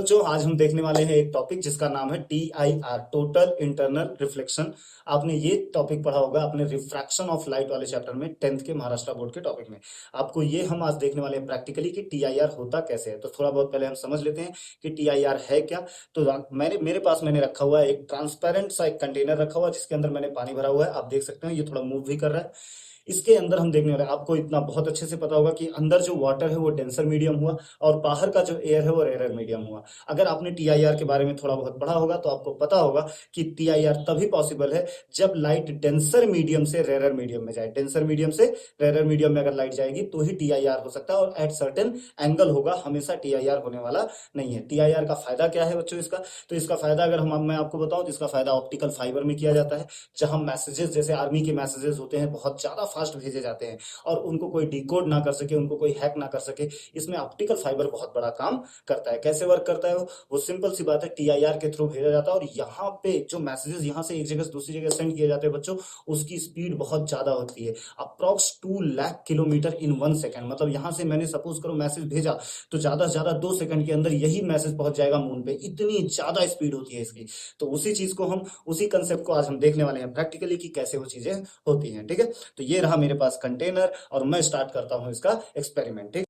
बच्चों, आज हम देखने वाले हैं एक टॉपिक जिसका नाम है TIR, टोटल इंटरनल रिफ्लेक्शन। आपने ये टॉपिक पढ़ा होगा अपने रिफ्रैक्शन ऑफ लाइट वाले चैप्टर में, 10th के महाराष्ट्र बोर्ड के टॉपिक में। आपको ये हम आज देखने वाले हैं प्रैक्टिकली कि TIR होता कैसे है। तो थोड़ा बहुत पहले हम समझ लेते हैं कि TIR है क्या। तो मेरे पास मैंने रखा हुआ है एक ट्रांसपेरेंट सा एक कंटेनर रखा हुआ है जिसके अंदर मैंने पानी भरा हुआ है। आप देख सकते हैं ये थोड़ा मूव भी कर रहा है। इसके अंदर हम देखने वाले हैं, आपको इतना बहुत अच्छे से पता होगा कि अंदर जो वाटर है वो डेंसर मीडियम हुआ और बाहर का जो एयर है वो रेयर मीडियम हुआ। अगर आपने TIR के बारे में थोड़ा बहुत पढ़ा होगा तो आपको पता होगा कि TIR तभी पॉसिबल है जब लाइट डेंसर मीडियम से रेयर मीडियम में जाए। डेंसर मीडियम से रेयर मीडियम में अगर लाइट जाएगी तो ही TIR हो सकता है और एट सर्टेन एंगल होगा, हमेशा TIR होने वाला नहीं है। TIR का फायदा क्या है बच्चों इसका? तो इसका फायदा अगर मैं आपको बताऊं तो इसका फायदा ऑप्टिकल फाइबर में किया जाता है। जहां मैसेजेस, जैसे आर्मी के मैसेजेस होते हैं, बहुत ज्यादा फास्ट भेजे जाते हैं और उनको कोई डिकोड ना कर सके, उनको कोई हैक ना कर सके, इसमें ऑप्टिकल फाइबर बहुत बड़ा काम करता है। कैसे वर्क करता है वो सिंपल सी बात है, TIR के थ्रू भेजा जाता है और यहाँ पे जो मैसेजेस यहाँ से एक जगह से दूसरी जगह सेंड किए जाते हैं बच्चों, उसकी स्पीड बहुत ज्यादा होती है, अप्रॉक्स 2 लाख किलोमीटर इन 1 सेकेंड। मतलब यहाँ से मैंने सपोज करो मैसेज भेजा तो ज्यादा से ज्यादा 2 सेकंड के अंदर यही मैसेज पहुंच जाएगा मून पे, इतनी ज्यादा स्पीड होती है इसकी। तो उसी चीज को हम, उसी कंसेप्ट को आज हम देखने वाले हैं प्रैक्टिकली कि कैसे वो चीजें होती हैं। ठीक है, तो ये रहा मेरे पास कंटेनर और मैं स्टार्ट करता हूं इसका एक्सपेरिमेंट। ठीक।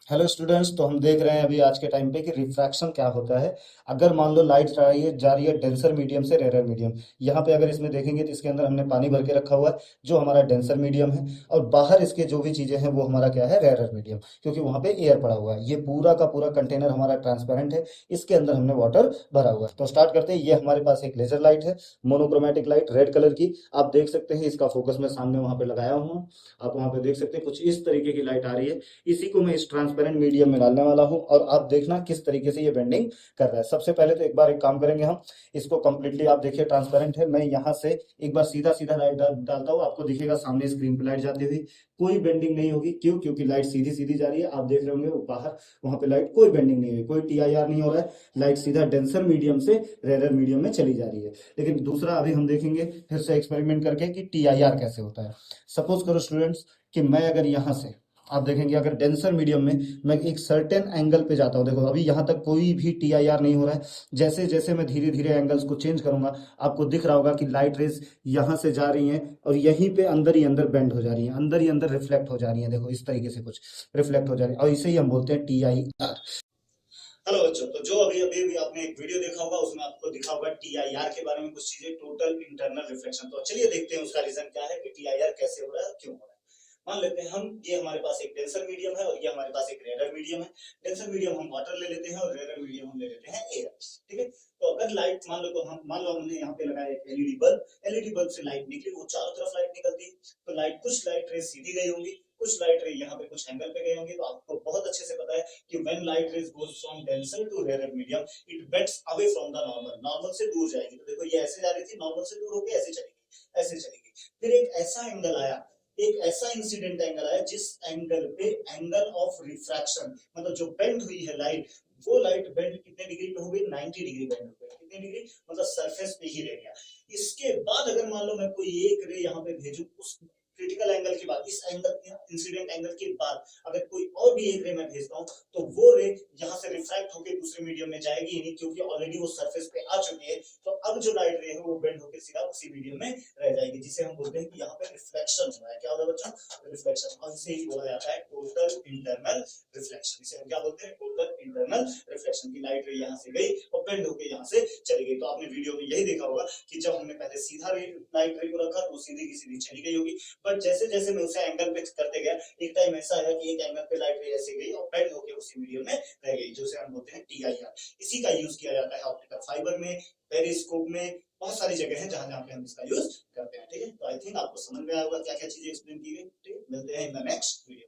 हेलो स्टूडेंट्स, तो हम देख रहे हैं अभी आज के टाइम पे कि रिफ्रैक्शन क्या होता है। अगर मान लो लाइट जा रही है डेंसर मीडियम से रेयर मीडियम। यहाँ पे अगर इसमें देखेंगे तो इसके अंदर हमने पानी भर के रखा हुआ है जो हमारा डेंसर मीडियम है, और बाहर इसके जो भी चीजें हैं वो हमारा क्या है, रेयर मीडियम, क्योंकि वहां पे एयर पड़ा हुआ है। ये पूरा का पूरा कंटेनर हमारा ट्रांसपेरेंट है, इसके अंदर हमने वाटर भरा हुआ है। तो स्टार्ट करते हैं। ये हमारे पास एक लेजर लाइट है, मोनोक्रोमेटिक लाइट रेड कलर की। आप देख सकते हैं इसका फोकस मैं सामने वहां पे लगाया हूँ। आप वहां पे देख सकते हैं कुछ इस तरीके की लाइट आ रही है। इसी को मैं इस ट्रांसपेरेंट मीडियम में डालने वाला हूं और आप देखना किस तरीके से ये बेंडिंग कर रहा है। सबसे पहले तो एक बार एक काम करेंगे हम, इसको कंप्लीटली, आप देखिए ट्रांसपेरेंट है, मैं यहाँ से एक बार सीधा सीधा लाइट डालता हूँ। आपको दिखेगा सामने स्क्रीन पे लाइट जाती हुई, कोई बेंडिंग नहीं होगी। क्यों? क्योंकि लाइट सीधी सीधी जा रही है। आप देख रहे होंगे वो बाहर, वहां पे लाइट कोई बेंडिंग नहीं हुई, कोई TIR नहीं हो रहा है। लाइट सीधा डेंसर मीडियम से रेयर मीडियम में चली जा रही है। लेकिन दूसरा अभी हम देखेंगे फिर से एक्सपेरिमेंट करके कि TIR कैसे होता है। सपोज करो स्टूडेंट्स कि मैं अगर यहाँ से, आप देखेंगे अगर डेंसर मीडियम में मैं एक सर्टेन एंगल पे जाता हूँ, देखो अभी यहाँ तक कोई भी TIR नहीं हो रहा है। जैसे जैसे मैं धीरे धीरे एंगल्स को चेंज करूंगा, आपको दिख रहा होगा कि लाइट रेज यहाँ से जा रही हैं और यहीं पे अंदर ही अंदर बेंड हो जा रही हैं, अंदर ही अंदर रिफ्लेक्ट हो जा रही हैं। देखो इस तरीके से कुछ रिफ्लेक्ट हो जा रही है और इसे ही हम बोलते हैं TIR। हेलो बच्चों, तो जो अभी अभी भी आपने एक वीडियो देखा होगा उसमें आपको दिखा होगा TIR के बारे में कुछ चीजें, टोटल इंटरनल रिफ्लेक्शन। तो चलिए देखते हैं उसका रीजन क्या है कि TIR कैसे हो रहा है, क्यों हो रहा है। मान लेते हैं हम, ये हमारे पास एक डेंसर मीडियम है और ये हमारे पास एक रेयर मीडियम है। डेंसर मीडियम हम वाटर ले लेते हैं और रेयर मीडियम हम ले लेते हैं एयर। ठीक है, तो अगर लाइट मान लो हमने यहाँ पे लगाया एक एलईडी बल्ब, एलईडी बल्ब से लाइट निकली, वो चारों तरफ लाइट निकलती है। तो लाइट, कुछ लाइट रे सीधी गई होंगी, कुछ लाइट रे यहाँ पे कुछ एंगल पे गई होंगी। तो आपको बहुत अच्छे से पता है कि when light rays goes from denser to rare medium, it bends away from the normal, normal से दूर जाएगी। तो देखो ये ऐसे जा रही थी, नॉर्मल से दूर होकर ऐसे चलेगी, ऐसे चलेगी। फिर एक ऐसा एंगल आया, एक ऐसा इंसिडेंट एंगल आया जिस एंगल पे एंगल ऑफ रिफ्रैक्शन, मतलब जो बेंड हुई है लाइट, वो लाइट बेंड कितने डिग्री पे हो गई, 90 डिग्री बेंड हो गई। कितने डिग्री? मतलब सरफेस पे ही रह गया। इसके बाद अगर मान लो मैं कोई एक रे यहाँ पे भेजूं, उस क्रिटिकल एंगल के बाद, इस एंगल, इंसिडेंट एंगल के बाद अगर कोई और भी एक रे मैं भेजता हूँ, तो वो रे यहाँ से रिफ्रैक्ट होकर दूसरे मीडियम में जाएगी ही नहीं, क्योंकि ऑलरेडी वो सरफेस पे आ चुकी है। तो अब जो लाइट रे है वो बेंड होकर सीधा उसी मीडियम में रह जाएगी, जिसे हम बोलते हैं कि यहाँ पे रिफ्लेक्शन हो रहा है। क्या होगा बच्चों? रिफ्लेक्शन। और इसे ही बोला जाता है टोटल इंटरनल रिफ्लेक्शन। इसे हम क्या बोलते हैं? Total internal reflection. की लाइट रे यहाँ से गई और बेंड होकर यहाँ से चली गई। तो आपने वीडियो में यही देखा होगा कि जब हमने पहले सीधा लाइट रे को रखा तो सीधी की सीधी चली गई होगी, बट जैसे जैसे मैं उसे एंगल पे करते गया, एक टाइम ऐसा आया कि एक एंगल पे लाइट रे ऐसे गई और बेंड होकर उसी मीडियम में रह गई, जो हम बोलते हैं TIR। इसी का यूज किया जाता है ऑप्टिकल फाइबर में, पेरिस्कोप में, बहुत सारी जगह है जहां जहां पे हम इसका यूज करते हैं। ठीक है, तो आई थिंक आपको समझ में आया होगा क्या क्या चीजें एक्सप्लेन की गई। ठीक है, मिलते हैं इन द नेक्स्ट वीडियो।